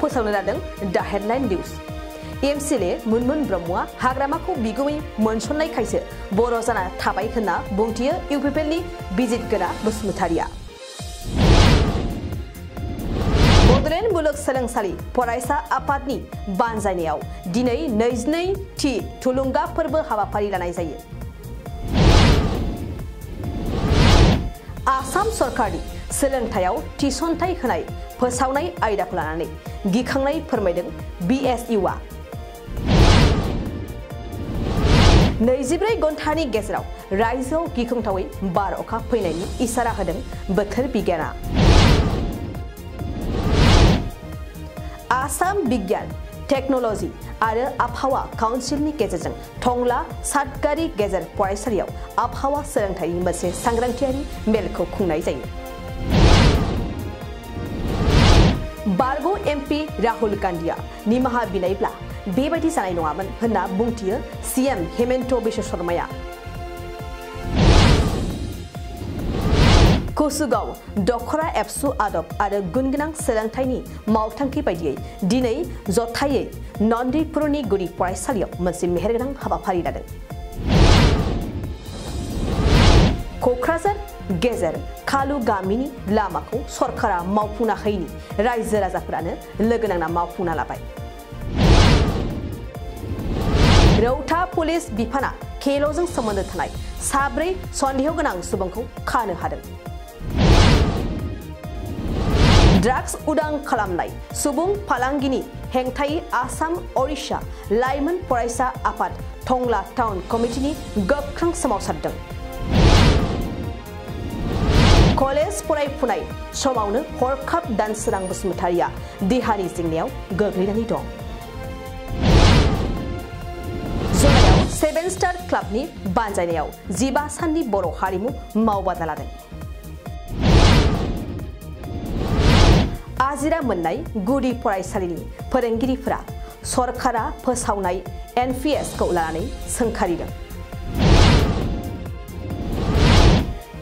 फोसावनो लादों दा हेडलाइन निउज एमसिले मुनमुन ब्रह्मआ हाग्रामाखौ बिगुमै मोनसननायखायसो बर' जाना थाबाय होनना बुंथियो इउपिपिएलनि बिजितगोरा बसुमतारिया बड'लेण्ड मुलुगसोलोंसालि फरायसा आफादनि बानजायनायाव दिनै 22थि थुलुंगा फोरबो हाबाफारि लानाय जायो आसाम सरकारनि सोलोंथायाव थिसनथाइ होनाय फोसावनाय आयदाखौ लानानै गिखांनाय फोरमायदों बिएसइउआ 24 घन्टानि गेजेराव रायजोआव गिख्रंथावै बार अखा फैनायनि इसारा होदों बोथोर बिगियाना आसाम बिगियान टेक्न'लजि आरो आबहावा काउन्सिलनि गेजेरजों टंला सातगारि गेजेर फरायसालियाव आबहावा सोलोंथायनि मोनसे सांग्रांथियारि मेलखौ खुंनाय जायो बारग' एमपि राहुल गान्धीआ निमाहा बिनायब्ला बेबायदि जानाय नङामोन होनना बुंथियो सीएम हेमन्त बिश्व शर्माया कुसुगाव दखरा एबसु आदब आरो गुनगोनां सोलोंथायनि मावथांखि बायदियै दिनै जथायै नन्दिपुरनि गुदि फरायसालियाव मोनसे मेहेरगोनां हाबाफारि लादों क'क्राझार गेजेर खालु गामिनि लामाखौ सरकारा मावफुंना होयैनि रायजो राजाफोरानो लोगो नांना मावफुंना लाबाय रौता पुलिस बिफाना केल'जों सोमोन्दो थानाय 4 सन्देह गोनां सुबुंखौ खानो हादों ड्राग्स उदां खालामनाय सुबुं फालांगिनि हेंथायै आसाम ओडिशा लाइमोन फरायसा आफाद टंला टाउन कमिटिनि गोख्रों सोमावसारदों कलेज फरायफुनाय समावनो हरखाब दानसोरां बसुमतारिया देहानि जेंनायाव गोग्लैनानै दं जरायाव 7 स्टार क्लाबनि बानजायनायाव 15 साननि बर' हारिमु मावबादा लादों आजिरा मोननाय गुदि फरायसालिनि फोरोंगिरिफोरा सरकारा फोसावनाय एनपिएसखौ लानानै सोंखारिदों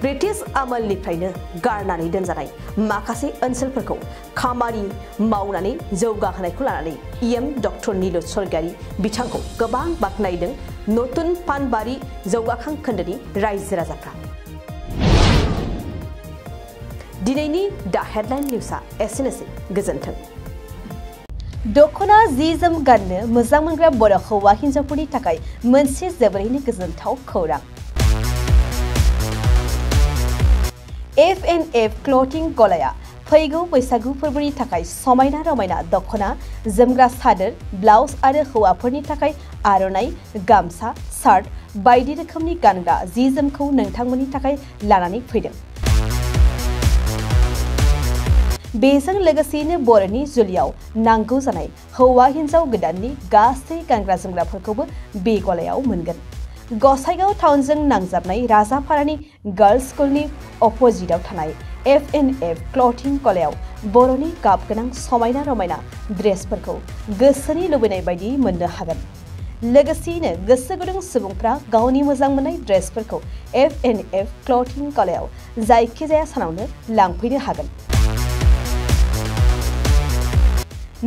ब्रिटिश आमोलनिफ्रायनो गारनानै दोनजानाय माखासे ओनसोलफोरखौ खामानि मावनानै जौगाहोनायखौ लानानै इएम डक्टर नीलज सरगियारि बिथांखौ गोबां बाख्नायदों नतुन पानबारि जौगाखां खोन्दोनि रायजो राजाफ्रा दिनैनि दा हेडलाइन निउसआ एसेनोसै गोजोन्थों दखना जि जोम गाननो मोजां मोनग्रा बर' हौवा हिन्जावफोरनि थाखाय मोनसे जोबोरैनो गोजोनथाव खौरां F&F क्लथिं गलाया फैगौ बैसागु फोरबोनि थाखाय समायना रमायना दखना जोमग्रा सादोर ब्लाउज आरो हौवाफोरनि थाखाय आर'नाइ गामसा शार्ट बायदि रोखोमनि गानग्रा जि जोमखौ नोंथांमोननि थाखाय लानानै फैदों बेजों लोगोसेनो बर'नि जुलियाव नांगौ जानाय हौवा हिन्जाव गोदाननि गासै गानग्रा जोमग्राफोरखौबो बे गलायाव मोनगोन गसाइगाव टाउनजों नांजाबनाय राजापारानि गार्लस स्कुलनि अपोजिटआव थानाय F&F क्लथिं गलायाव बर'नि गाब गोनां समायना रमायना ड्रेसफोरखौ गोसोनि लुबैनाय बायदि मोननो हागोन लोगोसेयैनो गोसो गुदुं सुबुंफ्रा गावनि मोजां मोननाय ड्रेसफोरखौ F&F क्लथिं गलायाव जायखिजाया सानावनो लांफैनो हागोन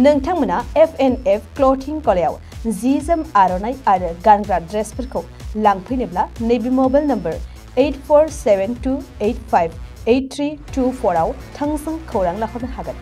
नोंथांमोना F&F क्लथिं गलायाव जि जोम आर'नाइ आरो गानग्रा ड्रेसफोरखौ लांफैनोब्ला नैबे मबाइल नम्बर 8472858324 आव थोंजों खौरां लाहरनो हागोन